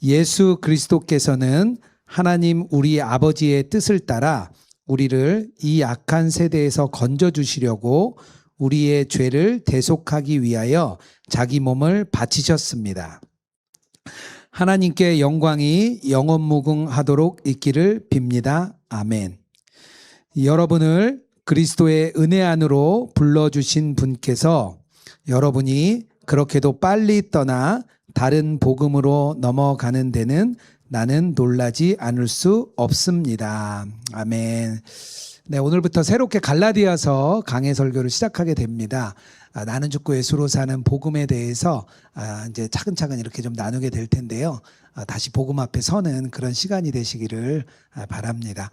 예수 그리스도께서는 하나님 우리 아버지의 뜻을 따라 우리를 이 악한 세대에서 건져주시려고 우리의 죄를 대속하기 위하여 자기 몸을 바치셨습니다. 하나님께 영광이 영원무궁하도록 있기를 빕니다. 아멘. 여러분을 그리스도의 은혜 안으로 불러주신 분께서 여러분이 그렇게도 빨리 떠나 다른 복음으로 넘어가는 데는 나는 놀라지 않을 수 없습니다. 아멘. 네, 오늘부터 새롭게 갈라디아서 강해 설교를 시작하게 됩니다. 나는 죽고 예수로 사는 복음에 대해서 이제 차근차근 이렇게 좀 나누게 될 텐데요. 다시 복음 앞에 서는 그런 시간이 되시기를 바랍니다.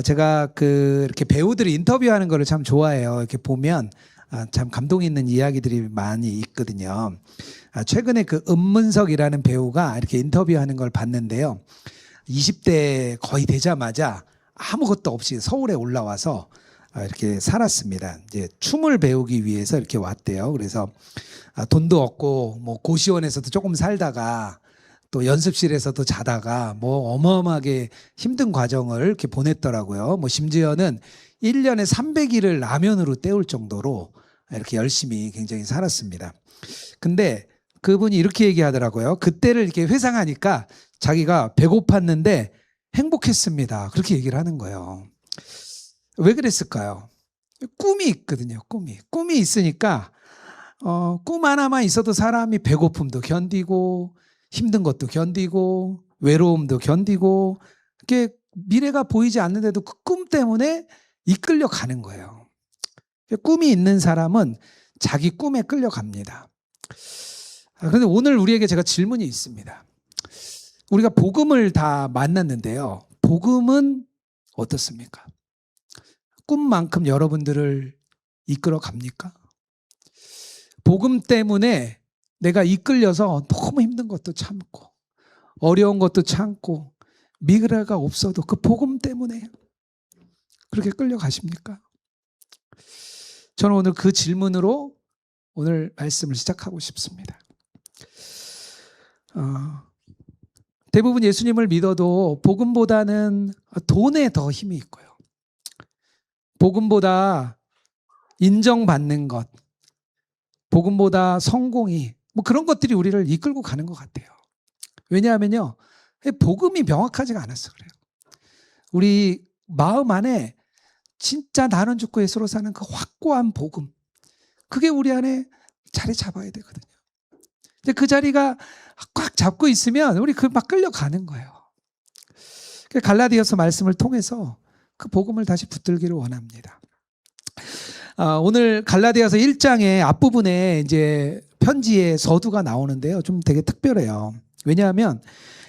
제가 이렇게 배우들이 인터뷰하는 거를 참 좋아해요. 이렇게 보면 참 감동 있는 이야기들이 많이 있거든요. 최근에 은문석이라는 배우가 이렇게 인터뷰하는 걸 봤는데요. 20대 거의 되자마자 아무것도 없이 서울에 올라와서 이렇게 살았습니다. 이제 춤을 배우기 위해서 이렇게 왔대요. 그래서 돈도 없고 뭐 고시원에서도 조금 살다가 또 연습실에서도 자다가 뭐 어마어마하게 힘든 과정을 이렇게 보냈더라고요. 뭐 심지어는 1년에 300일을 라면으로 때울 정도로 이렇게 열심히 굉장히 살았습니다. 근데 그분이 이렇게 얘기하더라고요. 그때를 이렇게 회상하니까 자기가 배고팠는데 행복했습니다. 그렇게 얘기를 하는 거예요. 왜 그랬을까요? 꿈이 있거든요. 꿈이 있으니까 꿈 하나만 있어도 사람이 배고픔도 견디고 힘든 것도 견디고 외로움도 견디고 이렇게 미래가 보이지 않는데도 그 꿈 때문에 이끌려 가는 거예요. 꿈이 있는 사람은 자기 꿈에 끌려갑니다. 그런데 오늘 우리에게 제가 질문이 있습니다. 우리가 복음을 다 만났는데요. 복음은 어떻습니까? 꿈만큼 여러분들을 이끌어 갑니까? 복음 때문에 내가 이끌려서 너무 힘든 것도 참고 어려운 것도 참고 미래가 없어도 그 복음 때문에 그렇게 끌려가십니까? 저는 오늘 그 질문으로 오늘 말씀을 시작하고 싶습니다. 대부분 예수님을 믿어도 복음보다는 돈에 더 힘이 있고요. 복음보다 인정받는 것, 복음보다 성공이 뭐 그런 것들이 우리를 이끌고 가는 것 같아요. 왜냐하면요, 복음이 명확하지가 않아서 그래요. 우리 마음 안에 진짜 나는 죽고 예수로 사는 그 확고한 복음, 그게 우리 안에 자리 잡아야 되거든요. 근데 그 자리가 꽉 잡고 있으면 우리 막 끌려가는 거예요. 갈라디아서 말씀을 통해서 그 복음을 다시 붙들기를 원합니다. 오늘 갈라디아서 1장의 앞부분에 이제 편지의 서두가 나오는데요. 좀 되게 특별해요. 왜냐하면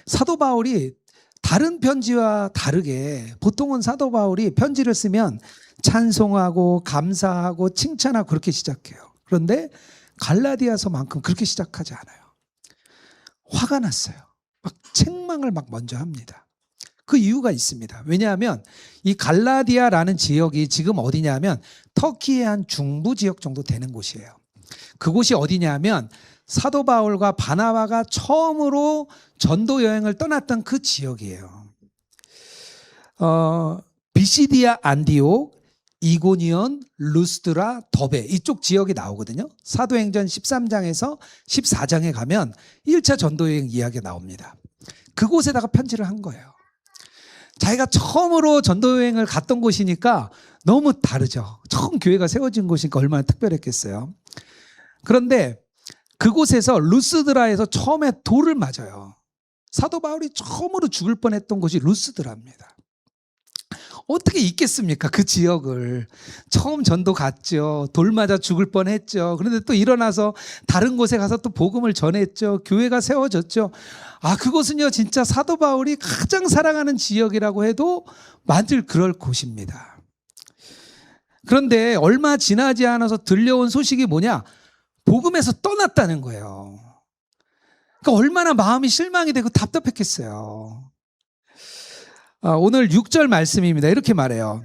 사도 바울이 다른 편지와 다르게 보통은 사도 바울이 편지를 쓰면 찬송하고 감사하고 칭찬하고 그렇게 시작해요. 그런데 갈라디아서만큼 그렇게 시작하지 않아요. 화가 났어요. 막 책망을 막 먼저 합니다. 그 이유가 있습니다. 왜냐하면 이 갈라디아라는 지역이 지금 어디냐면 터키의 한 중부 지역 정도 되는 곳이에요. 그곳이 어디냐면 사도 바울과 바나바가 처음으로 전도 여행을 떠났던 그 지역이에요. 비시디아 안디옥, 이고니온, 루스드라, 더베 이쪽 지역이 나오거든요. 사도행전 13장에서 14장에 가면 1차 전도여행 이야기가 나옵니다. 그곳에다가 편지를 한 거예요. 자기가 처음으로 전도여행을 갔던 곳이니까 너무 다르죠. 처음 교회가 세워진 곳이니까 얼마나 특별했겠어요. 그런데 그곳에서 루스드라에서 처음에 돌을 맞아요. 사도 바울이 처음으로 죽을 뻔했던 곳이 루스드라입니다. 어떻게 있겠습니까? 그 지역을. 처음 전도 갔죠. 돌 맞아 죽을 뻔했죠. 그런데 또 일어나서 다른 곳에 가서 또 복음을 전했죠. 교회가 세워졌죠. 그곳은요 진짜 사도 바울이 가장 사랑하는 지역이라고 해도 맞을 그럴 곳입니다. 그런데 얼마 지나지 않아서 들려온 소식이 뭐냐? 복음에서 떠났다는 거예요. 그러니까 얼마나 마음이 실망이 되고 답답했겠어요. 오늘 6절 말씀입니다. 이렇게 말해요.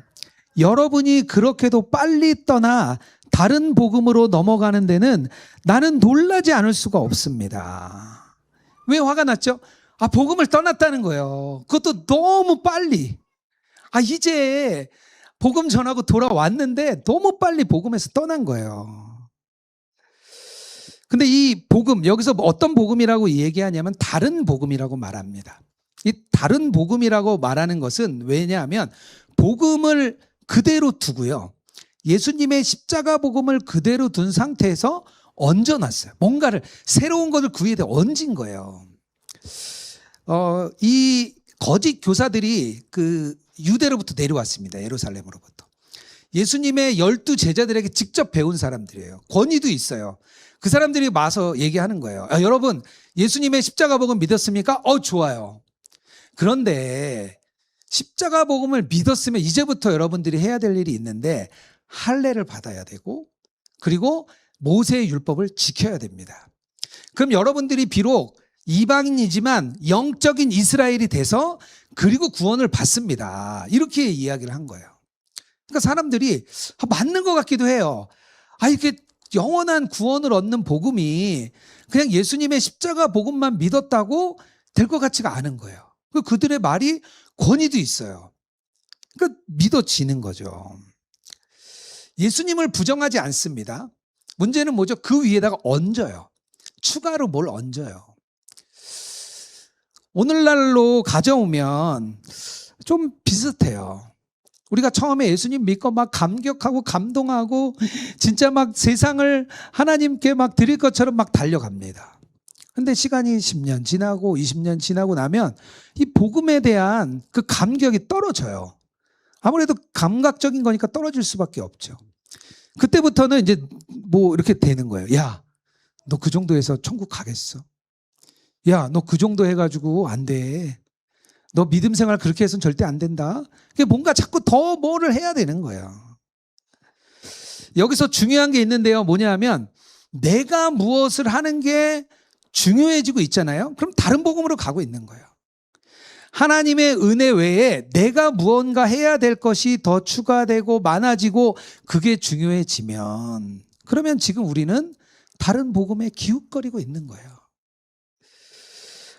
여러분이 그렇게도 빨리 떠나 다른 복음으로 넘어가는 데는 나는 놀라지 않을 수가 없습니다. 왜 화가 났죠? 복음을 떠났다는 거예요. 그것도 너무 빨리. 이제 복음 전하고 돌아왔는데 너무 빨리 복음에서 떠난 거예요. 근데 이 복음, 여기서 어떤 복음이라고 얘기하냐면 다른 복음이라고 말합니다. 이 다른 복음이라고 말하는 것은 왜냐하면 복음을 그대로 두고요. 예수님의 십자가 복음을 그대로 둔 상태에서 얹어놨어요. 뭔가를 새로운 것을 그 위에 얹은 거예요. 이 거짓 교사들이 그 유대로부터 내려왔습니다. 예루살렘으로부터. 예수님의 12 제자들에게 직접 배운 사람들이에요. 권위도 있어요. 그 사람들이 와서 얘기하는 거예요. 여러분, 예수님의 십자가 복음 믿었습니까? 좋아요. 그런데 십자가 복음을 믿었으면 이제부터 여러분들이 해야 될 일이 있는데 할례를 받아야 되고 그리고 모세의 율법을 지켜야 됩니다. 그럼 여러분들이 비록 이방인이지만 영적인 이스라엘이 돼서 그리고 구원을 받습니다. 이렇게 이야기를 한 거예요. 그러니까 사람들이 맞는 것 같기도 해요. 이렇게 영원한 구원을 얻는 복음이 그냥 예수님의 십자가 복음만 믿었다고 될 것 같지가 않은 거예요. 그들의 말이 권위도 있어요. 그러니까 믿어지는 거죠. 예수님을 부정하지 않습니다. 문제는 뭐죠? 그 위에다가 얹어요. 추가로 뭘 얹어요. 오늘날로 가져오면 좀 비슷해요. 우리가 처음에 예수님 믿고 막 감격하고 감동하고 진짜 막 세상을 하나님께 막 드릴 것처럼 막 달려갑니다. 근데 시간이 10년 지나고 20년 지나고 나면 이 복음에 대한 그 감격이 떨어져요. 아무래도 감각적인 거니까 떨어질 수밖에 없죠. 그때부터는 이제 뭐 이렇게 되는 거예요. 야, 너 그 정도에서 천국 가겠어? 야, 너 그 정도 해가지고 안 돼. 너 믿음 생활 그렇게 해서는 절대 안 된다. 뭔가 자꾸 더 뭐를 해야 되는 거예요. 여기서 중요한 게 있는데요. 뭐냐면 내가 무엇을 하는 게 중요해지고 있잖아요. 그럼 다른 복음으로 가고 있는 거예요. 하나님의 은혜 외에 내가 무언가 해야 될 것이 더 추가되고 많아지고 그게 중요해지면 그러면 지금 우리는 다른 복음에 기웃거리고 있는 거예요.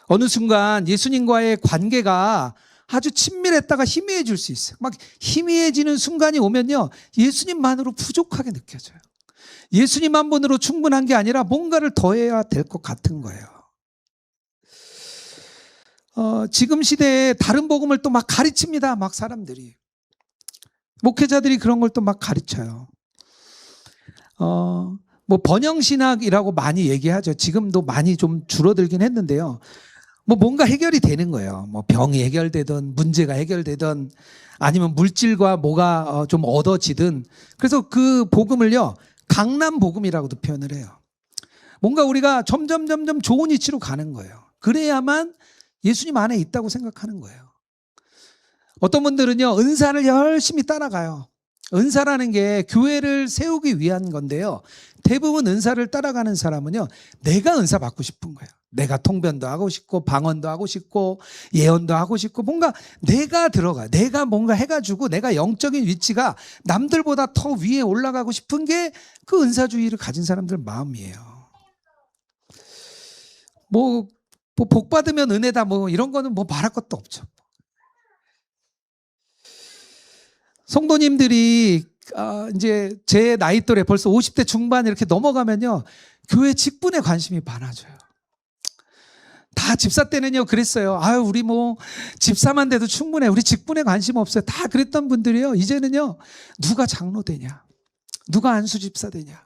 어느 순간 예수님과의 관계가 아주 친밀했다가 희미해질 수 있어요. 막 희미해지는 순간이 오면요. 예수님만으로 부족하게 느껴져요. 예수님 한 분으로 충분한 게 아니라 뭔가를 더해야 될 것 같은 거예요. 지금 시대에 다른 복음을 또 막 가르칩니다. 막 사람들이. 목회자들이 그런 걸 또 막 가르쳐요. 뭐 번영신학이라고 많이 얘기하죠. 지금도 많이 좀 줄어들긴 했는데요. 뭔가 해결이 되는 거예요. 병이 해결되든 문제가 해결되든 아니면 물질과 뭐가 좀 얻어지든. 그래서 그 복음을요. 강남 복음이라고도 표현을 해요. 뭔가 우리가 점점 좋은 위치로 가는 거예요. 그래야만 예수님 안에 있다고 생각하는 거예요. 어떤 분들은요. 은사를 열심히 따라가요. 은사라는 게 교회를 세우기 위한 건데요. 대부분 은사를 따라가는 사람은요. 내가 은사 받고 싶은 거예요. 내가 통변도 하고 싶고 방언도 하고 싶고 예언도 하고 싶고 뭔가 내가 들어가. 내가 뭔가 해가지고 내가 영적인 위치가 남들보다 더 위에 올라가고 싶은 게 그 은사주의를 가진 사람들 마음이에요. 복 받으면 은혜다 이런 거는 말할 것도 없죠. 성도님들이 이제 제 나이 또래 벌써 50대 중반 이렇게 넘어가면요. 교회 직분에 관심이 많아져요. 다 집사 때는요 그랬어요. 우리 집사만 돼도 충분해. 우리 직분에 관심 없어요. 다 그랬던 분들이요. 이제는요. 누가 장로 되냐? 누가 안수 집사 되냐?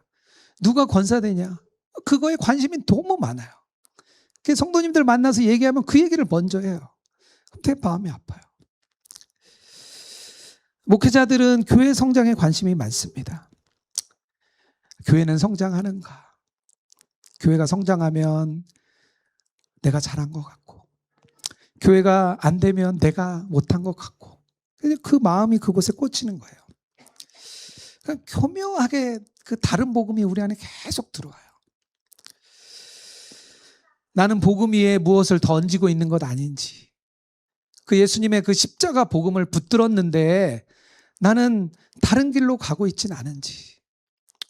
누가 권사 되냐? 그거에 관심이 너무 많아요. 성도님들 만나서 얘기하면 그 얘기를 먼저 해요. 그럼 되게 마음이 아파요. 목회자들은 교회 성장에 관심이 많습니다. 교회는 성장하는가? 교회가 성장하면 내가 잘한 것 같고 교회가 안 되면 내가 못한 것 같고 그 마음이 그곳에 꽂히는 거예요. 그러니까 교묘하게 그 다른 복음이 우리 안에 계속 들어와요. 나는 복음 위에 무엇을 던지고 있는 것 아닌지 그 예수님의 그 십자가 복음을 붙들었는데 나는 다른 길로 가고 있진 않은지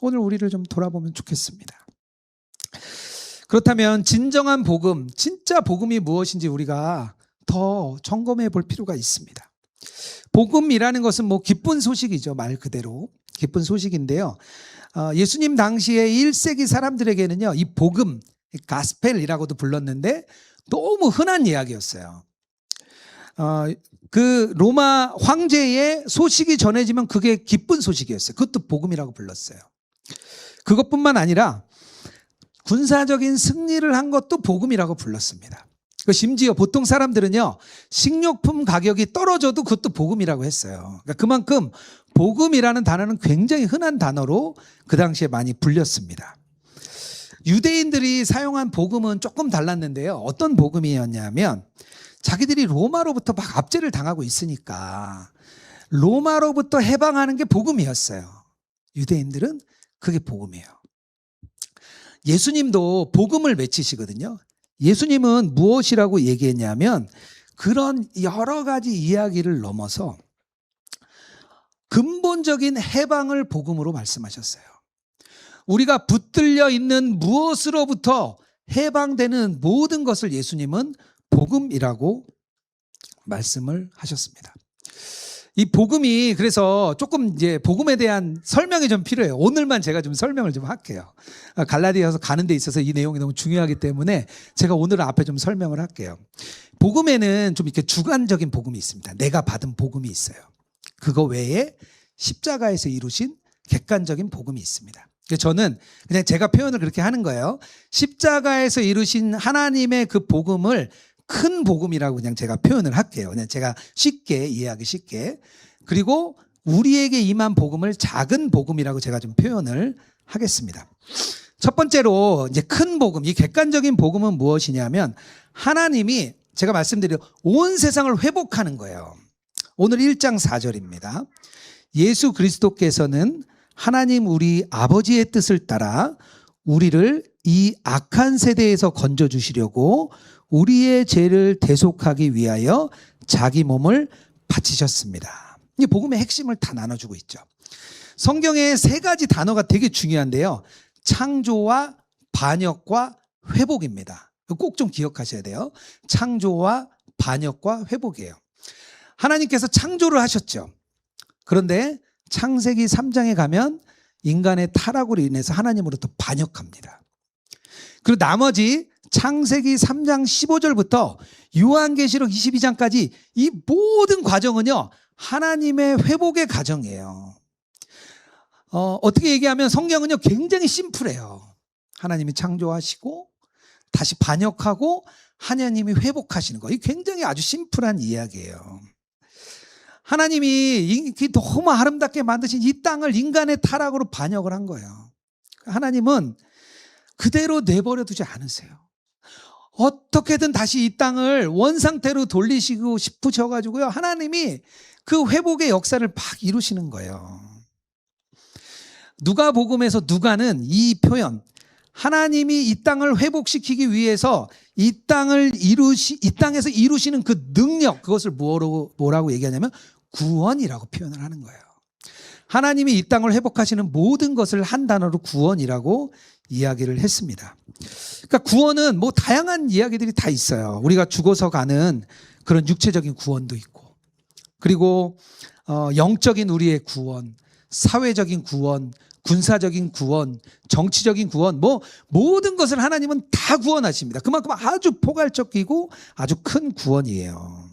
오늘 우리를 좀 돌아보면 좋겠습니다. 그렇다면 진정한 복음, 진짜 복음이 무엇인지 우리가 더 점검해 볼 필요가 있습니다. 복음이라는 것은 뭐 기쁜 소식이죠. 말 그대로 기쁜 소식인데요. 예수님 당시에 1세기 사람들에게는요, 이 복음, 가스펠이라고도 불렀는데 너무 흔한 이야기였어요. 그 로마 황제의 소식이 전해지면 그게 기쁜 소식이었어요. 그것도 복음이라고 불렀어요. 그것뿐만 아니라 군사적인 승리를 한 것도 복음이라고 불렀습니다. 심지어 보통 사람들은요, 식료품 가격이 떨어져도 그것도 복음이라고 했어요. 그러니까 그만큼 복음이라는 단어는 굉장히 흔한 단어로 그 당시에 많이 불렸습니다. 유대인들이 사용한 복음은 조금 달랐는데요. 어떤 복음이었냐면 자기들이 로마로부터 막 압제를 당하고 있으니까 로마로부터 해방하는 게 복음이었어요. 유대인들은 그게 복음이에요. 예수님도 복음을 외치시거든요. 예수님은 무엇이라고 얘기했냐면 그런 여러 가지 이야기를 넘어서 근본적인 해방을 복음으로 말씀하셨어요. 우리가 붙들려 있는 무엇으로부터 해방되는 모든 것을 예수님은 복음이라고 말씀을 하셨습니다. 이 복음이 그래서 조금 이제 복음에 대한 설명이 좀 필요해요. 오늘만 제가 좀 설명을 좀 할게요. 갈라디아서 가는 데 있어서 이 내용이 너무 중요하기 때문에 제가 오늘은 앞에 좀 설명을 할게요. 복음에는 좀 이렇게 주관적인 복음이 있습니다. 내가 받은 복음이 있어요. 그거 외에 십자가에서 이루신 객관적인 복음이 있습니다. 저는 그냥 제가 표현을 그렇게 하는 거예요. 십자가에서 이루신 하나님의 그 복음을 큰 복음이라고 그냥 제가 표현을 할게요. 그냥 제가 쉽게 이해하기 쉽게. 그리고 우리에게 임한 복음을 작은 복음이라고 제가 좀 표현을 하겠습니다. 첫 번째로 이제 큰 복음, 이 객관적인 복음은 무엇이냐면 하나님이 제가 말씀드린 온 세상을 회복하는 거예요. 오늘 1장 4절입니다. 예수 그리스도께서는 하나님 우리 아버지의 뜻을 따라 우리를 이 악한 세대에서 건져주시려고 우리의 죄를 대속하기 위하여 자기 몸을 바치셨습니다. 이 복음의 핵심을 다 나눠주고 있죠. 성경에 세 가지 단어가 되게 중요한데요. 창조와 반역과 회복입니다. 꼭 좀 기억하셔야 돼요. 창조와 반역과 회복이에요. 하나님께서 창조를 하셨죠. 그런데 창세기 3장에 가면 인간의 타락으로 인해서 하나님으로부터 반역합니다. 그리고 나머지 창세기 3장 15절부터 요한계시록 22장까지 이 모든 과정은요, 하나님의 회복의 과정이에요. 어떻게 얘기하면 성경은요, 굉장히 심플해요. 하나님이 창조하시고 다시 반역하고 하나님이 회복하시는 거. 이 굉장히 아주 심플한 이야기예요. 하나님이 너무 아름답게 만드신 이 땅을 인간의 타락으로 반역을 한 거예요. 하나님은 그대로 내버려 두지 않으세요. 어떻게든 다시 이 땅을 원상태로 돌리시고 싶으셔가지고요, 하나님이 그 회복의 역사를 막 이루시는 거예요. 누가복음에서 누가는 이 표현, 하나님이 이 땅을 회복시키기 위해서 이 땅에서 이루시는 그 능력, 그것을 뭐라고 얘기하냐면 구원이라고 표현을 하는 거예요. 하나님이 이 땅을 회복하시는 모든 것을 한 단어로 구원이라고 이야기를 했습니다. 그러니까 구원은 뭐 다양한 이야기들이 다 있어요. 우리가 죽어서 가는 그런 육체적인 구원도 있고, 그리고 영적인 우리의 구원, 사회적인 구원, 군사적인 구원, 정치적인 구원, 뭐 모든 것을 하나님은 다 구원하십니다. 그만큼 아주 포괄적이고 아주 큰 구원이에요.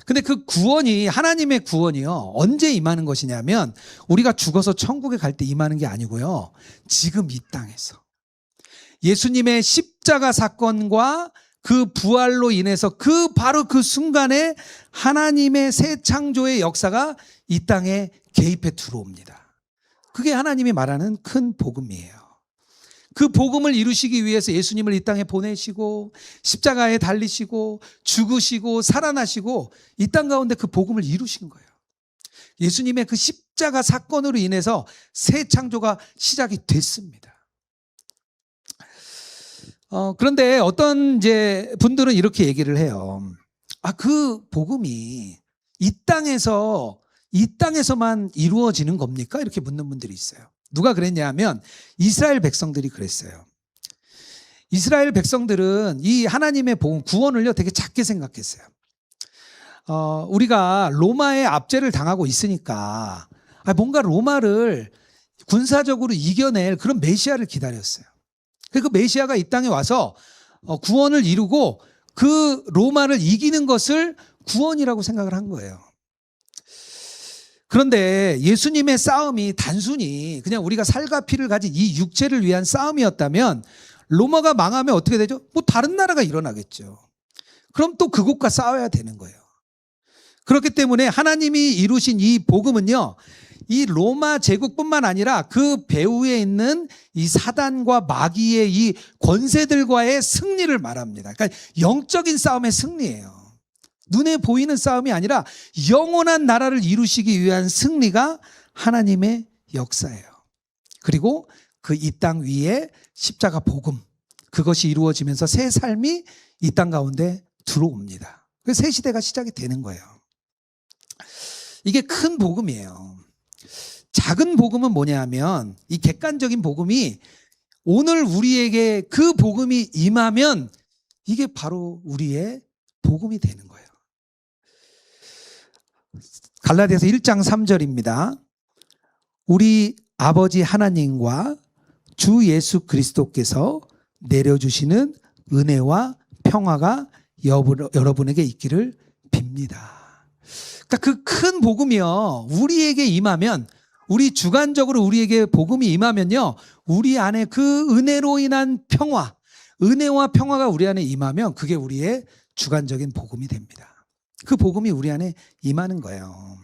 근데 그 구원이, 하나님의 구원이요, 언제 임하는 것이냐면 우리가 죽어서 천국에 갈 때 임하는 게 아니고요, 지금 이 땅에서 예수님의 십자가 사건과 그 부활로 인해서 바로 그 순간에 하나님의 새 창조의 역사가 이 땅에 개입해 들어옵니다. 그게 하나님이 말하는 큰 복음이에요. 그 복음을 이루시기 위해서 예수님을 이 땅에 보내시고 십자가에 달리시고 죽으시고 살아나시고 이 땅 가운데 그 복음을 이루신 거예요. 예수님의 그 십자가 사건으로 인해서 새 창조가 시작이 됐습니다. 그런데 어떤 이제 분들은 이렇게 얘기를 해요. 그 복음이 이 땅에서만 이루어지는 겁니까? 이렇게 묻는 분들이 있어요. 누가 그랬냐 하면 이스라엘 백성들이 그랬어요. 이스라엘 백성들은 이 하나님의 복음, 구원을요 되게 작게 생각했어요. 우리가 로마의 압제를 당하고 있으니까 뭔가 로마를 군사적으로 이겨낼 그런 메시아를 기다렸어요. 그 메시아가 이 땅에 와서 구원을 이루고 그 로마를 이기는 것을 구원이라고 생각을 한 거예요. 그런데 예수님의 싸움이 단순히 그냥 우리가 살과 피를 가진 이 육체를 위한 싸움이었다면 로마가 망하면 어떻게 되죠? 뭐 다른 나라가 일어나겠죠. 그럼 또 그곳과 싸워야 되는 거예요. 그렇기 때문에 하나님이 이루신 이 복음은요, 이 로마 제국뿐만 아니라 그 배후에 있는 이 사단과 마귀의 이 권세들과의 승리를 말합니다. 그러니까 영적인 싸움의 승리예요. 눈에 보이는 싸움이 아니라 영원한 나라를 이루시기 위한 승리가 하나님의 역사예요. 그리고 그 이 땅 위에 십자가 복음, 그것이 이루어지면서 새 삶이 이 땅 가운데 들어옵니다. 그래서 새 시대가 시작이 되는 거예요. 이게 큰 복음이에요. 작은 복음은 뭐냐 하면 이 객관적인 복음이 오늘 우리에게 그 복음이 임하면 이게 바로 우리의 복음이 되는 거예요. 갈라디아서 1장 3절입니다. 우리 아버지 하나님과 주 예수 그리스도께서 내려주시는 은혜와 평화가 여러분에게 있기를 빕니다. 그러니까 그 큰 복음이요, 우리에게 임하면, 우리 주관적으로 우리에게 복음이 임하면요, 우리 안에 그 은혜로 인한 평화, 은혜와 평화가 우리 안에 임하면 그게 우리의 주관적인 복음이 됩니다. 그 복음이 우리 안에 임하는 거예요.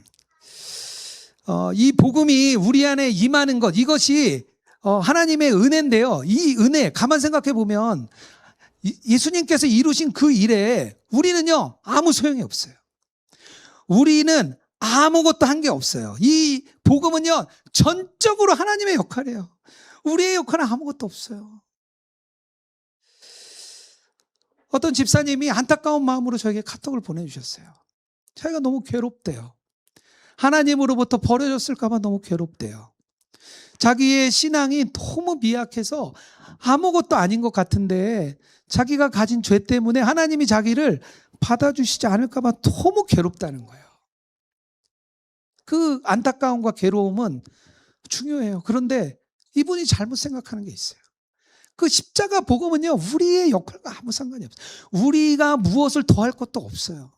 이 복음이 우리 안에 임하는 것, 이것이 하나님의 은혜인데요. 이 은혜, 가만 생각해 보면 예수님께서 이루신 그 일에 우리는요, 아무 소용이 없어요. 우리는 아무것도 한 게 없어요. 이 복음은요, 전적으로 하나님의 역할이에요. 우리의 역할은 아무것도 없어요. 어떤 집사님이 안타까운 마음으로 저에게 카톡을 보내주셨어요. 자기가 너무 괴롭대요. 하나님으로부터 버려졌을까 봐 너무 괴롭대요. 자기의 신앙이 너무 미약해서 아무것도 아닌 것 같은데 자기가 가진 죄 때문에 하나님이 자기를 받아주시지 않을까 봐 너무 괴롭다는 거예요. 그 안타까움과 괴로움은 중요해요. 그런데 이분이 잘못 생각하는 게 있어요. 그 십자가 복음은요, 우리의 역할과 아무 상관이 없어요. 우리가 무엇을 더할 것도 없어요.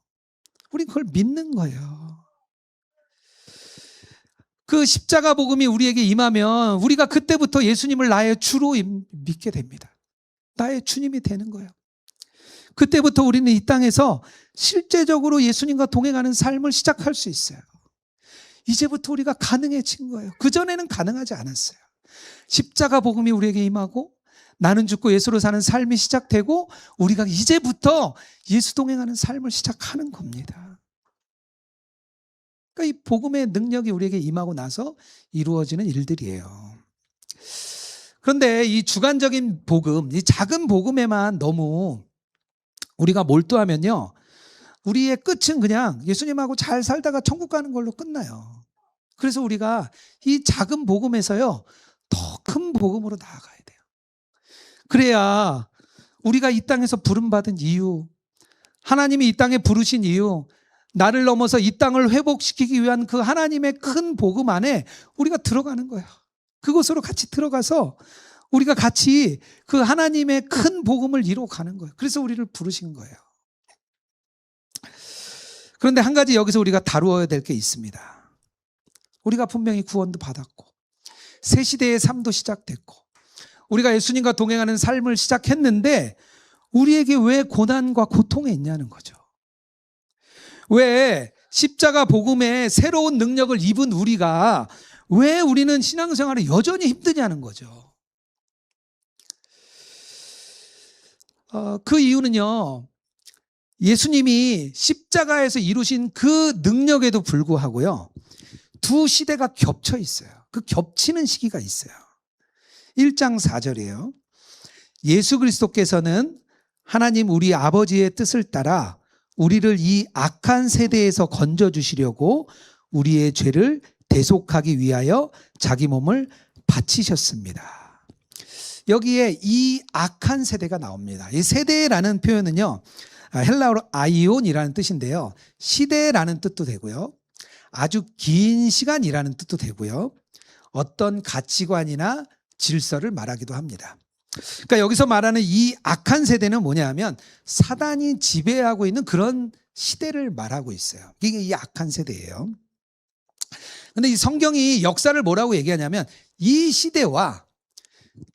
우리 그걸 믿는 거예요. 그 십자가 복음이 우리에게 임하면 우리가 그때부터 예수님을 나의 주로 믿게 됩니다. 나의 주님이 되는 거예요. 그때부터 우리는 이 땅에서 실제적으로 예수님과 동행하는 삶을 시작할 수 있어요. 이제부터 우리가 가능해진 거예요. 그전에는 가능하지 않았어요. 십자가 복음이 우리에게 임하고 나는 죽고 예수로 사는 삶이 시작되고 우리가 이제부터 예수 동행하는 삶을 시작하는 겁니다. 그러니까 이 복음의 능력이 우리에게 임하고 나서 이루어지는 일들이에요. 그런데 이 주관적인 복음, 이 작은 복음에만 너무 우리가 몰두하면요, 우리의 끝은 그냥 예수님하고 잘 살다가 천국 가는 걸로 끝나요. 그래서 우리가 이 작은 복음에서요, 더 큰 복음으로 나아가야 돼요. 그래야 우리가 이 땅에서 부름받은 이유, 하나님이 이 땅에 부르신 이유, 나를 넘어서 이 땅을 회복시키기 위한 그 하나님의 큰 복음 안에 우리가 들어가는 거예요. 그곳으로 같이 들어가서 우리가 같이 그 하나님의 큰 복음을 이루어가는 거예요. 그래서 우리를 부르신 거예요. 그런데 한 가지 여기서 우리가 다루어야 될 게 있습니다. 우리가 분명히 구원도 받았고 새 시대의 삶도 시작됐고 우리가 예수님과 동행하는 삶을 시작했는데 우리에게 왜 고난과 고통이 있냐는 거죠. 왜 십자가 복음의 새로운 능력을 입은 우리가 왜 우리는 신앙생활이 여전히 힘드냐는 거죠. 그 이유는요, 예수님이 십자가에서 이루신 그 능력에도 불구하고요, 두 시대가 겹쳐 있어요. 그 겹치는 시기가 있어요. 1장 4절이에요. 예수 그리스도께서는 하나님 우리 아버지의 뜻을 따라 우리를 이 악한 세대에서 건져주시려고 우리의 죄를 대속하기 위하여 자기 몸을 바치셨습니다. 여기에 이 악한 세대가 나옵니다. 이 세대라는 표현은요, 헬라어로 아이온이라는 뜻인데요. 시대라는 뜻도 되고요. 아주 긴 시간이라는 뜻도 되고요. 어떤 가치관이나 질서를 말하기도 합니다. 그러니까 여기서 말하는 이 악한 세대는 뭐냐 하면 사단이 지배하고 있는 그런 시대를 말하고 있어요. 이게 이 악한 세대예요. 근데 이 성경이 역사를 뭐라고 얘기하냐면 이 시대와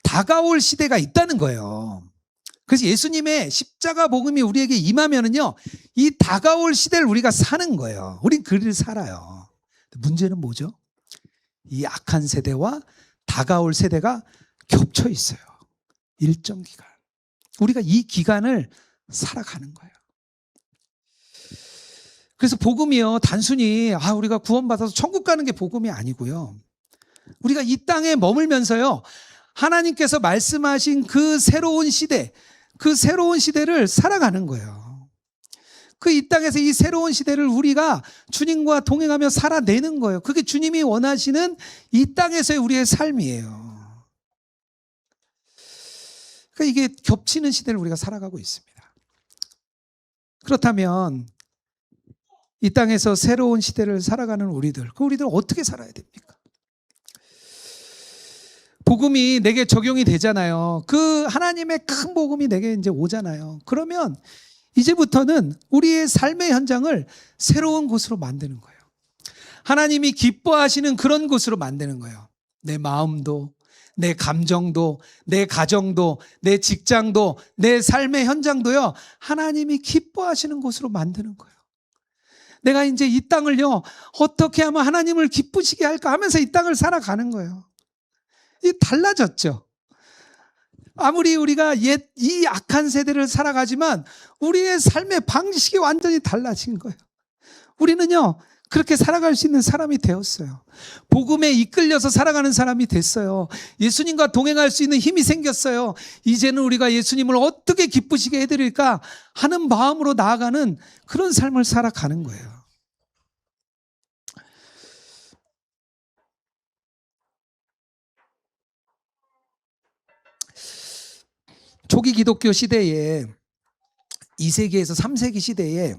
다가올 시대가 있다는 거예요. 그래서 예수님의 십자가 복음이 우리에게 임하면은요, 이 다가올 시대를 우리가 사는 거예요. 우린 그를 살아요. 문제는 뭐죠? 이 악한 세대와 다가올 세대가 겹쳐 있어요. 일정 기간. 우리가 이 기간을 살아가는 거예요. 그래서 복음이요, 단순히 우리가 구원받아서 천국 가는 게 복음이 아니고요. 우리가 이 땅에 머물면서요, 하나님께서 말씀하신 그 새로운 시대, 그 새로운 시대를 살아가는 거예요. 그 이 땅에서 이 새로운 시대를 우리가 주님과 동행하며 살아내는 거예요. 그게 주님이 원하시는 이 땅에서의 우리의 삶이에요. 그러니까 이게 겹치는 시대를 우리가 살아가고 있습니다. 그렇다면 이 땅에서 새로운 시대를 살아가는 우리들, 그 우리들 어떻게 살아야 됩니까? 복음이 내게 적용이 되잖아요. 그 하나님의 큰 복음이 내게 이제 오잖아요. 그러면 이제부터는 우리의 삶의 현장을 새로운 곳으로 만드는 거예요. 하나님이 기뻐하시는 그런 곳으로 만드는 거예요. 내 마음도, 내 감정도, 내 가정도, 내 직장도, 내 삶의 현장도요, 하나님이 기뻐하시는 곳으로 만드는 거예요. 내가 이제 이 땅을요, 어떻게 하면 하나님을 기쁘시게 할까 하면서 이 땅을 살아가는 거예요. 이 달라졌죠. 아무리 우리가 이 악한 세대를 살아가지만 우리의 삶의 방식이 완전히 달라진 거예요. 우리는요, 그렇게 살아갈 수 있는 사람이 되었어요. 복음에 이끌려서 살아가는 사람이 됐어요. 예수님과 동행할 수 있는 힘이 생겼어요. 이제는 우리가 예수님을 어떻게 기쁘시게 해드릴까 하는 마음으로 나아가는 그런 삶을 살아가는 거예요. 초기 기독교 시대에 2세기에서 3세기 시대에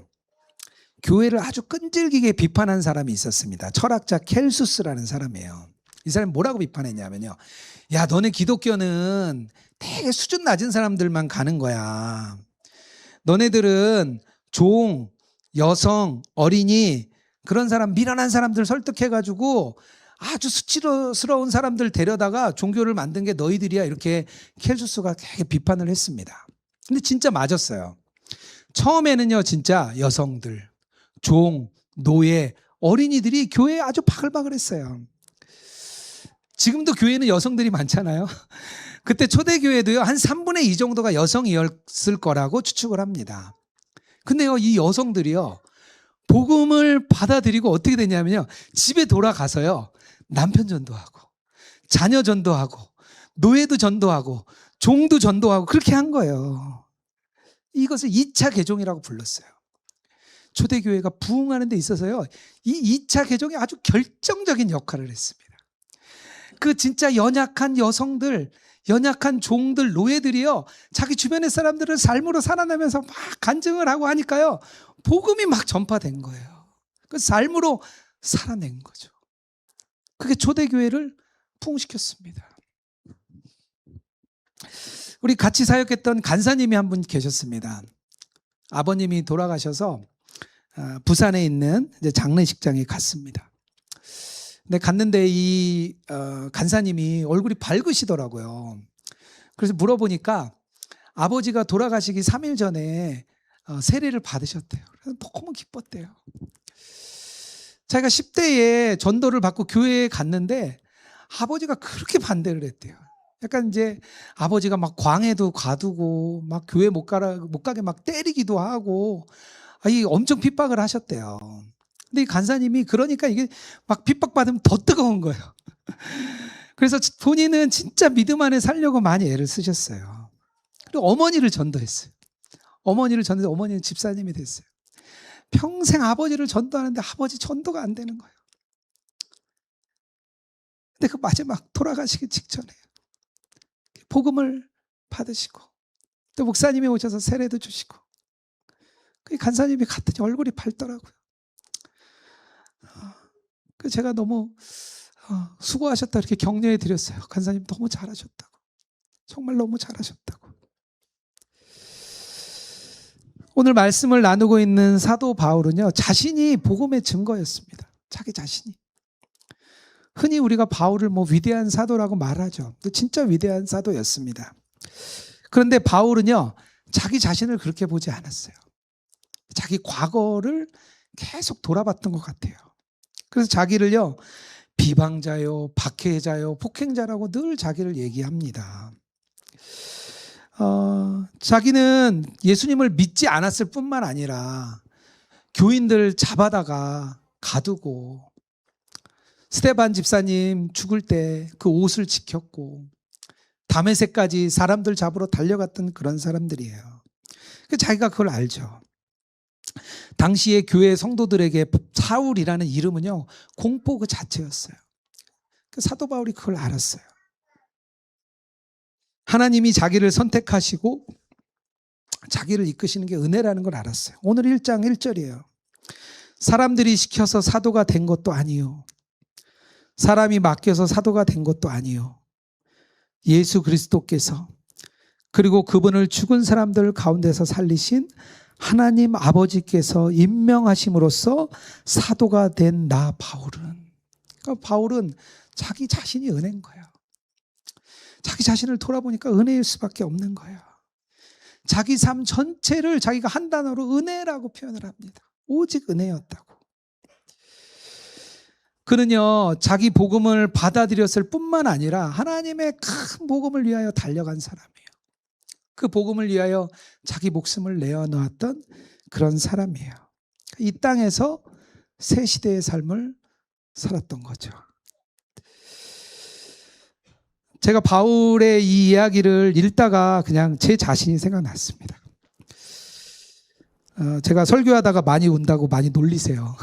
교회를 아주 끈질기게 비판한 사람이 있었습니다. 철학자 켈수스라는 사람이에요. 이 사람이 뭐라고 비판했냐면요, 야, 너네 기독교는 되게 수준 낮은 사람들만 가는 거야. 너네들은 종, 여성, 어린이, 그런 사람, 미련한 사람들 설득해가지고 아주 수치스러운 사람들 데려다가 종교를 만든 게 너희들이야. 이렇게 켈수스가 되게 비판을 했습니다. 근데 진짜 맞았어요. 처음에는요, 진짜 여성들, 종, 노예, 어린이들이 교회에 아주 바글바글 했어요. 지금도 교회는 여성들이 많잖아요. 그때 초대교회도요, 한 3분의 2 정도가 여성이었을 거라고 추측을 합니다. 근데요, 이 여성들이요, 복음을 받아들이고 어떻게 되냐면요, 집에 돌아가서요, 남편 전도하고, 자녀 전도하고, 노예도 전도하고, 종도 전도하고, 그렇게 한 거예요. 이것을 2차 개종이라고 불렀어요. 초대교회가 부흥하는 데 있어서요, 이 2차 개종이 아주 결정적인 역할을 했습니다. 그 진짜 연약한 여성들, 연약한 종들, 노예들이요, 자기 주변의 사람들을 삶으로 살아나면서 막 간증을 하고 하니까요, 복음이 막 전파된 거예요. 그 삶으로 살아낸 거죠. 그게 초대교회를 부흥시켰습니다. 우리 같이 사역했던 간사님이 한 분 계셨습니다. 아버님이 돌아가셔서 부산에 있는 이제 장례식장에 갔습니다. 근데 갔는데 이 간사님이 얼굴이 밝으시더라고요. 그래서 물어보니까 아버지가 돌아가시기 3일 전에 세례를 받으셨대요. 그래서 너무 기뻤대요. 자기가 10대에 전도를 받고 교회에 갔는데 아버지가 그렇게 반대를 했대요. 약간 이제 아버지가 막 광해도 가두고 막 교회 못 가게 막 때리기도 하고 엄청 핍박을 하셨대요. 근데 이 간사님이 그러니까 이게 막 핍박받으면 더 뜨거운 거예요. 그래서 본인은 진짜 믿음 안에 살려고 많이 애를 쓰셨어요. 그리고 어머니를 전도했어요. 어머니를 전도해서 어머니는 집사님이 됐어요. 평생 아버지를 전도하는데 아버지 전도가 안 되는 거예요. 근데 그 마지막 돌아가시기 직전에 복음을 받으시고 또 목사님이 오셔서 세례도 주시고 그 간사님이 갔더니 얼굴이 밝더라고요. 그 제가 너무 수고하셨다 이렇게 격려해 드렸어요. 간사님 너무 잘하셨다고. 정말 너무 잘하셨다고. 오늘 말씀을 나누고 있는 사도 바울은요, 자신이 복음의 증거였습니다. 자기 자신이. 흔히 우리가 바울을 뭐 위대한 사도라고 말하죠. 진짜 위대한 사도였습니다. 그런데 바울은요, 자기 자신을 그렇게 보지 않았어요. 자기 과거를 계속 돌아봤던 것 같아요. 그래서 자기를요, 비방자요, 박해자요, 폭행자라고 늘 자기를 얘기합니다. 자기는 예수님을 믿지 않았을 뿐만 아니라 교인들 잡아다가 가두고 스데반 집사님 죽을 때 그 옷을 지켰고 다메섹까지 사람들 잡으러 달려갔던 그런 사람들이에요. 자기가 그걸 알죠. 당시에 교회 성도들에게 사울이라는 이름은요, 공포 그 자체였어요. 사도 바울이 그걸 알았어요. 하나님이 자기를 선택하시고 자기를 이끄시는 게 은혜라는 걸 알았어요. 오늘 1장 1절이에요. 사람들이 시켜서 사도가 된 것도 아니요, 사람이 맡겨서 사도가 된 것도 아니요, 예수 그리스도께서 그리고 그분을 죽은 사람들 가운데서 살리신 하나님 아버지께서 임명하심으로써 사도가 된 나 바울은. 그러니까 바울은 자기 자신이 은혜인 거예요. 자기 자신을 돌아보니까 은혜일 수밖에 없는 거예요. 자기 삶 전체를 자기가 한 단어로 은혜라고 표현을 합니다. 오직 은혜였다고. 그는요, 자기 복음을 받아들였을 뿐만 아니라 하나님의 큰 복음을 위하여 달려간 사람이에요. 그 복음을 위하여 자기 목숨을 내어놓았던 그런 사람이에요. 이 땅에서 새 시대의 삶을 살았던 거죠. 제가 바울의 이 이야기를 읽다가 그냥 제 자신이 생각났습니다. 제가 설교하다가 많이 운다고 많이 놀리세요.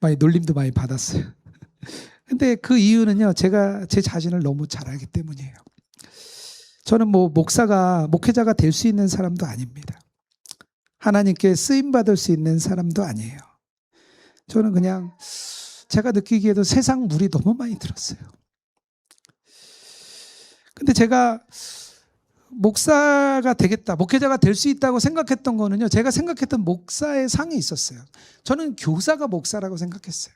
많이 놀림도 많이 받았어요. 근데 그 이유는요, 제가 제 자신을 너무 잘 알기 때문이에요. 저는 뭐 목회자가 될 수 있는 사람도 아닙니다. 하나님께 쓰임받을 수 있는 사람도 아니에요. 저는 그냥 제가 느끼기에도 세상 물이 너무 많이 들었어요. 근데 제가 목사가 되겠다, 목회자가 될 수 있다고 생각했던 거는요, 제가 생각했던 목사의 상이 있었어요. 저는 교사가 목사라고 생각했어요.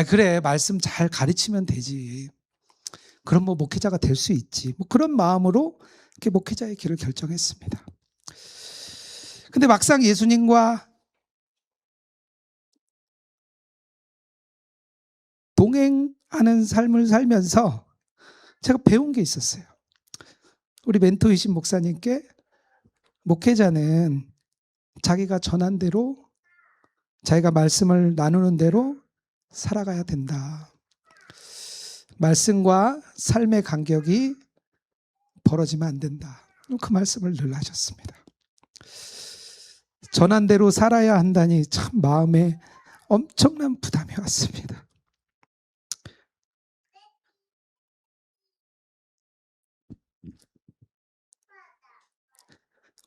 그래, 말씀 잘 가르치면 되지. 그럼 뭐 목회자가 될 수 있지. 뭐 그런 마음으로 이렇게 목회자의 길을 결정했습니다. 근데 막상 예수님과 동행하는 삶을 살면서 제가 배운 게 있었어요. 우리 멘토이신 목사님께 목회자는 자기가 전한 대로, 자기가 말씀을 나누는 대로 살아가야 된다. 말씀과 삶의 간격이 벌어지면 안 된다. 그 말씀을 늘 하셨습니다. 전한 대로 살아야 한다니 참 마음에 엄청난 부담이 왔습니다.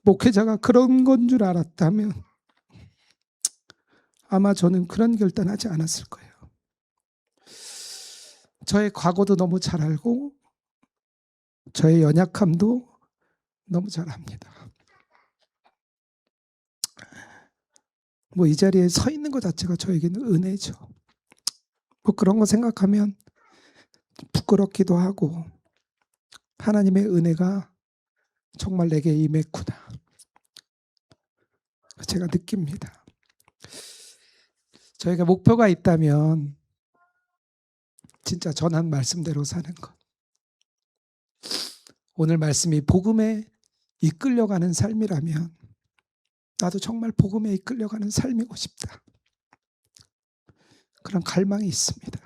목회자가 그런 건 줄 알았다면 아마 저는 그런 결단하지 않았을 거예요. 저의 과거도 너무 잘 알고 저의 연약함도 너무 잘 압니다. 뭐 이 자리에 서 있는 것 자체가 저에게는 은혜죠. 뭐 그런 거 생각하면 부끄럽기도 하고, 하나님의 은혜가 정말 내게 임했구나, 제가 느낍니다. 저희가 목표가 있다면 진짜 전한 말씀대로 사는 것. 오늘 말씀이 복음에 이끌려가는 삶이라면 나도 정말 복음에 이끌려가는 삶이고 싶다, 그런 갈망이 있습니다.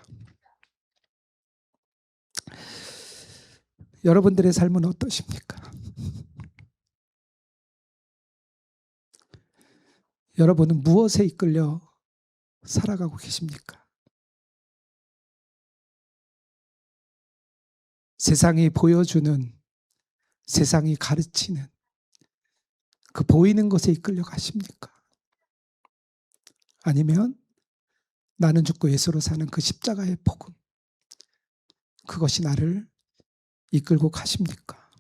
여러분들의 삶은 어떠십니까? 여러분은 무엇에 이끌려 살아가고 계십니까? 세상이 보여주는 세상이 가르치는 그 보이는 것에 이끌려 가십니까? 아니면 나는 죽고 예수로 사는 그 십자가의 복음, 그것이 나를 이끌고 가십니까?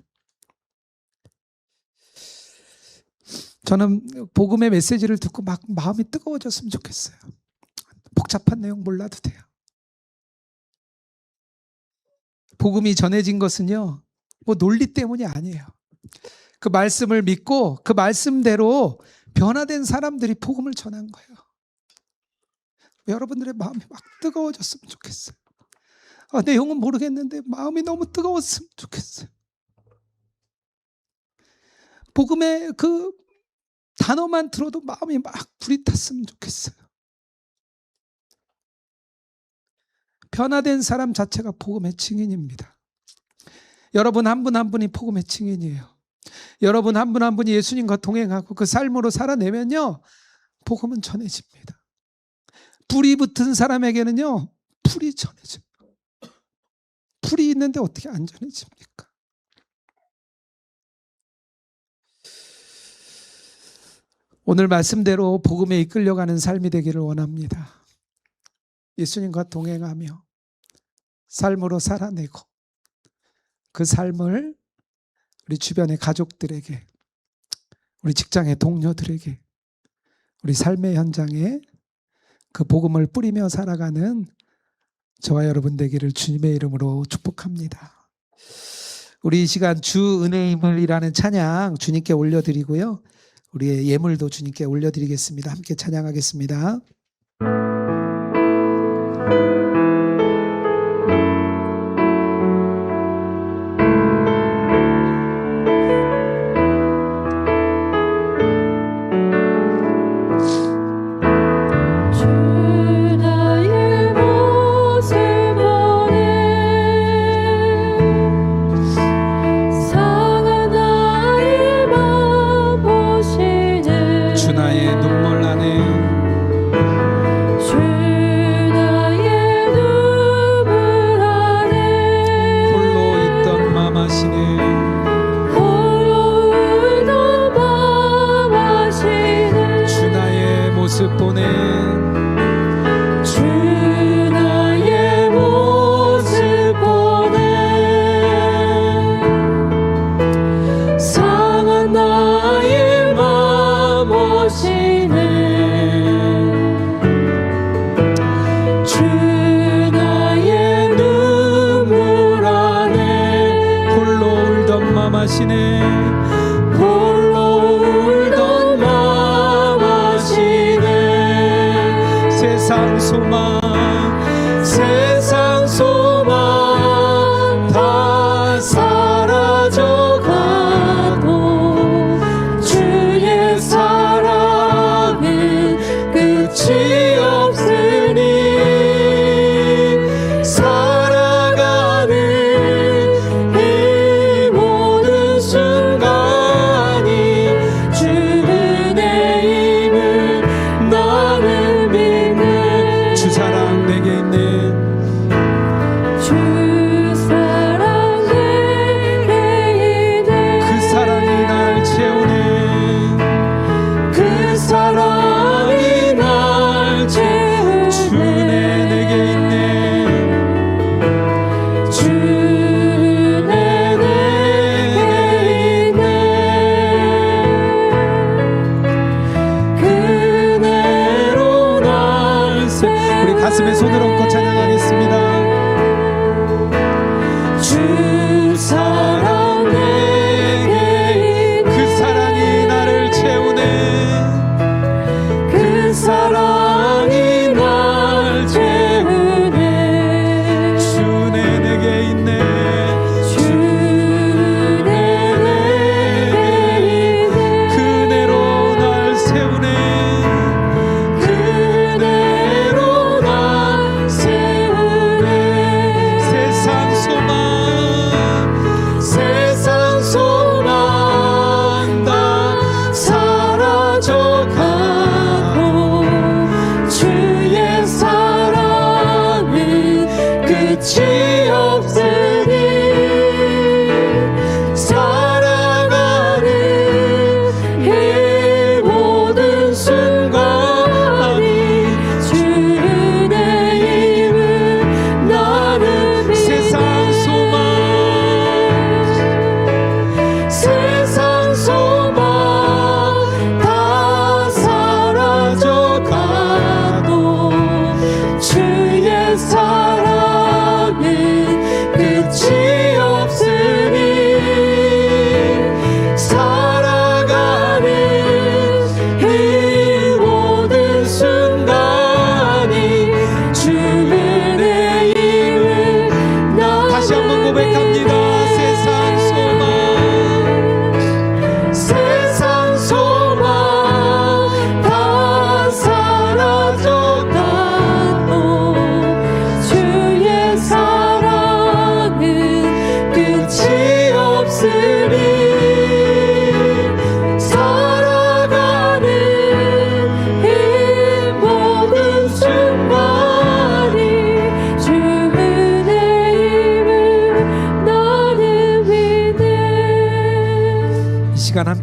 저는 복음의 메시지를 듣고 막 마음이 뜨거워졌으면 좋겠어요. 복잡한 내용 몰라도 돼요. 복음이 전해진 것은요, 뭐 논리 때문이 아니에요. 그 말씀을 믿고 그 말씀대로 변화된 사람들이 복음을 전한 거예요. 여러분들의 마음이 막 뜨거워졌으면 좋겠어요. 내용은 모르겠는데 마음이 너무 뜨거웠으면 좋겠어요. 복음의 그 단어만 들어도 마음이 막 불이 탔으면 좋겠어요. 변화된 사람 자체가 복음의 증인입니다. 여러분 한 분 한 분이 복음의 증인이에요. 여러분 한 분 한 분이 예수님과 동행하고 그 삶으로 살아내면요, 복음은 전해집니다. 불이 붙은 사람에게는요, 불이 전해집니다. 불이 있는데 어떻게 안 전해집니까? 오늘 말씀대로 복음에 이끌려가는 삶이 되기를 원합니다. 예수님과 동행하며 삶으로 살아내고 그 삶을 우리 주변의 가족들에게, 우리 직장의 동료들에게, 우리 삶의 현장에 그 복음을 뿌리며 살아가는 저와 여러분 되기를 주님의 이름으로 축복합니다. 우리 이 시간 주 은혜의 힘을이라는 찬양 주님께 올려드리고요, 우리의 예물도 주님께 올려드리겠습니다. 함께 찬양하겠습니다. 세상 소망 다 사라져가도 주의 사랑은 끝이 없으니 살아가는 이 모든 순간이 주 은혜임을 나는 믿네. 주 사랑 내게 있네.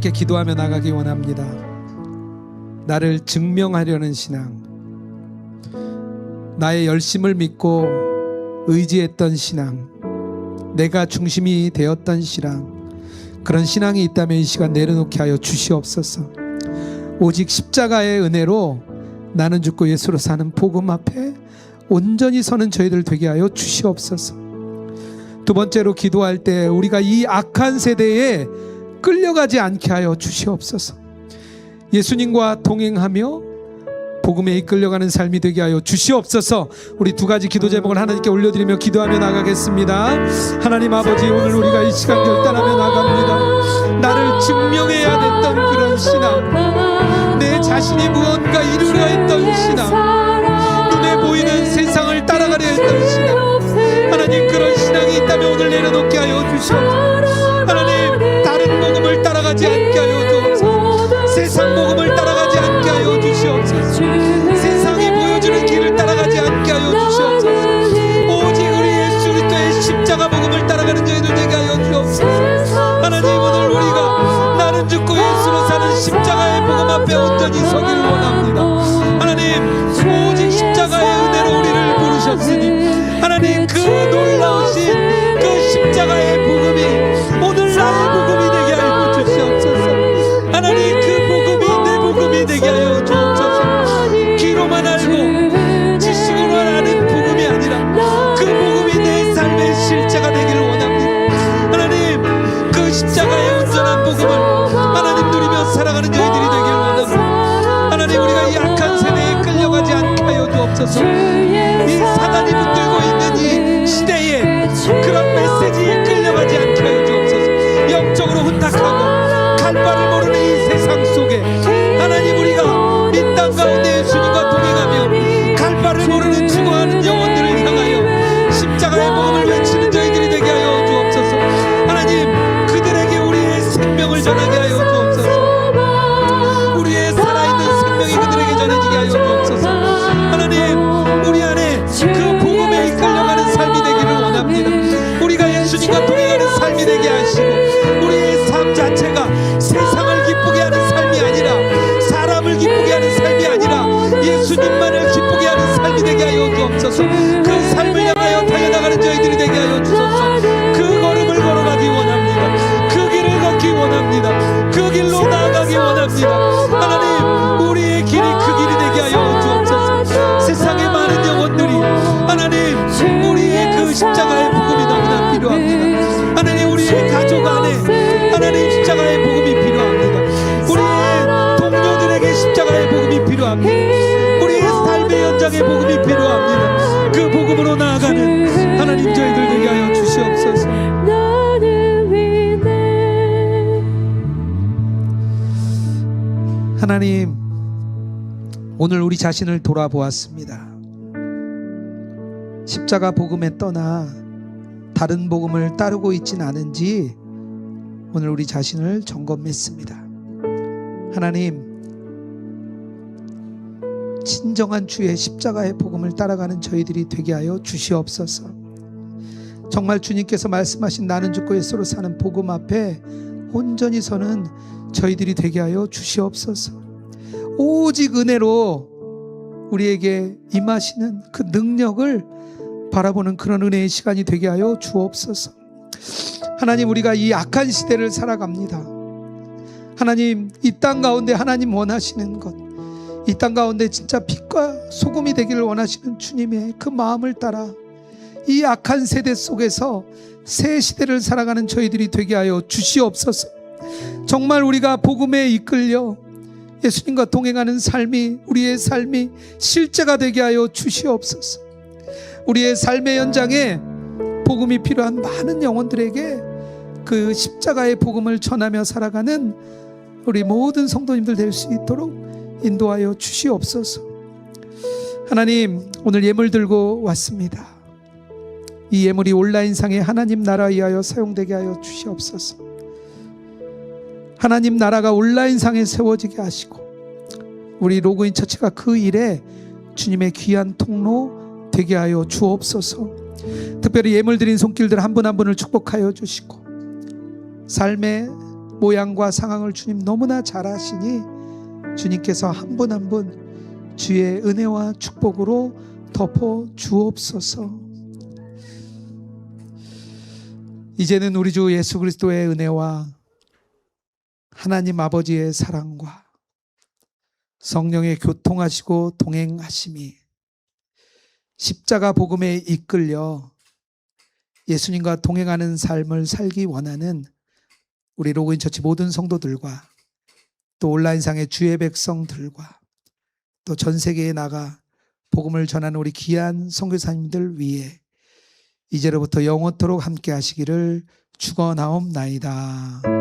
이렇게 기도하며 나가기 원합니다. 나를 증명하려는 신앙, 나의 열심을 믿고 의지했던 신앙, 내가 중심이 되었던 신앙, 그런 신앙이 있다면 이 시간 내려놓게 하여 주시옵소서. 오직 십자가의 은혜로 나는 죽고 예수로 사는 복음 앞에 온전히 서는 저희들 되게 하여 주시옵소서. 두 번째로 기도할 때 우리가 이 악한 세대에 끌려가지 않게 하여 주시옵소서. 예수님과 동행하며 복음에 이끌려가는 삶이 되게 하여 주시옵소서. 우리 두 가지 기도 제목을 하나님께 올려드리며 기도하며 나가겠습니다. 하나님 아버지, 오늘 우리가 이 시간 결단하며 나갑니다. 나를 증명해야 됐던 그런 신앙, 내 자신이 무언가 이루려 했던 신앙, 눈에 보이는 세상을 따라가려 했던 신앙, 하나님 그런 신앙이 있다면 오늘 내려놓게 하여 주시옵소서. 하나님 다른 복음을 따라가지 않게 하여 주옵소서. 세상 복음을 따라가지 않게 하여 주시옵소서. 세상이 보여주는 길을 따라가지 않게 하여 주시옵소서. 오직 우리 예수 그리스도의 십자가 복음을 따라가는 저희들 되게 하여 주옵소서. 하나님 오늘 우리가 나는 죽고 예수로 사는 십자가의 복음 앞에 온전히 서기를 원합니다. 하나님 오직 십자가의 은혜로 우리를 부르셨으니 하나님 그 놀라우신 그 십자가의 복음이 오늘 나의 복음이 되게 하여 주시옵소서. 하나님 그 복음이 내 복음이 되게 하여 주옵소서. 귀로만 알고 지식으로만 아는 복음이 아니라 그 복음이 내 삶의 실제가 되기를 원합니다. 하나님 그 십자가의 온전한 복음을 하나님 누리며 살아가는 저희들이 되기를 원합니다. 하나님 우리가 이 악한 세대에 끌려가지 않게 하여 주옵소서. 이 사단이 붙들고 있는 이 시대에 그런 메시지에 끌려가지 않게 하여 주옵소서. 영적으로 혼탁하고 갈 바를 모르는 이 세상 속에 하나님 우리가 이 땅 가운데 예수님과 동행하며 갈 바를 모르는 죽어가는 영혼들을 향하여 십자가의 복음을 외치는 저희들이 되게 하여 주옵소서. 하나님 그들에게 우리의 생명을 전하게 하여 주옵소서. 우리의 살아있는 생명이 그들에게 전해지게 하여 주옵소서. 하나님 우리 안에 그 복음에 이끌려가는 삶이 되기를 원합니다. 우리가 예수님과 동행하는 삶이 되게 하시고 우리의 삶 자체가 세상을 기쁘게 하는 삶이 아니라 사람을 기쁘게 하는 삶이 아니라 예수님만을 기쁘게 하는 삶이 되게 하여 주옵소서. 그 삶을 향하여 달려나가는 저희들이 되게 하여 주옵소서. 그 걸음을 걸어가기 원합니다. 그 길을 걷기 원합니다. 그 길로 나아가기 원합니다. 하나님 우리의 길이 그 길이 되게 하여 주옵소서. 세상의 많은 영혼들이 하나님 우리의 그 십자가의 복음이 너무나 필요합니다. 하나님 우리의 가족 안에 하나님 십자가의 복음이 필요합니다. 우리의 동료들에게 십자가의 복음이 필요합니다. 우리의 삶의 현장의 복음이 필요합니다. 그 복음으로 나아가는 하나님 저희들 되게 하여 주시옵소서. 하나님 오늘 우리 자신을 돌아보았습니다. 십자가 복음에 떠나 다른 복음을 따르고 있진 않은지 오늘 우리 자신을 점검했습니다. 하나님 진정한 주의 십자가의 복음을 따라가는 저희들이 되게 하여 주시옵소서. 정말 주님께서 말씀하신 나는 죽고 예수로 사는 복음 앞에 온전히 서는 저희들이 되게 하여 주시옵소서. 오직 은혜로 우리에게 임하시는 그 능력을 바라보는 그런 은혜의 시간이 되게 하여 주옵소서. 하나님 우리가 이 악한 시대를 살아갑니다. 하나님 이 땅 가운데 하나님 원하시는 것, 이 땅 가운데 진짜 빛과 소금이 되기를 원하시는 주님의 그 마음을 따라 이 악한 세대 속에서 새 시대를 살아가는 저희들이 되게 하여 주시옵소서. 정말 우리가 복음에 이끌려 예수님과 동행하는 삶이 우리의 삶이 실제가 되게 하여 주시옵소서. 우리의 삶의 현장에 복음이 필요한 많은 영혼들에게 그 십자가의 복음을 전하며 살아가는 우리 모든 성도님들 될 수 있도록 인도하여 주시옵소서. 하나님 오늘 예물 들고 왔습니다. 이 예물이 온라인상에 하나님 나라 위하여 사용되게 하여 주시옵소서. 하나님 나라가 온라인상에 세워지게 하시고 우리 로그인 처치가 그 일에 주님의 귀한 통로 되게 하여 주옵소서. 특별히 예물 드린 손길들 한 분 한 분을 축복하여 주시고 삶의 모양과 상황을 주님 너무나 잘 아시니 주님께서 한 분 한 분 주의 은혜와 축복으로 덮어 주옵소서. 이제는 우리 주 예수 그리스도의 은혜와 하나님 아버지의 사랑과 성령의 교통하시고 동행하심이 십자가 복음에 이끌려 예수님과 동행하는 삶을 살기 원하는 우리 로그인처치 모든 성도들과 또 온라인상의 주의 백성들과 또 전 세계에 나가 복음을 전하는 우리 귀한 선교사님들 위해 이제로부터 영원토록 함께 하시기를 축원하옵나이다.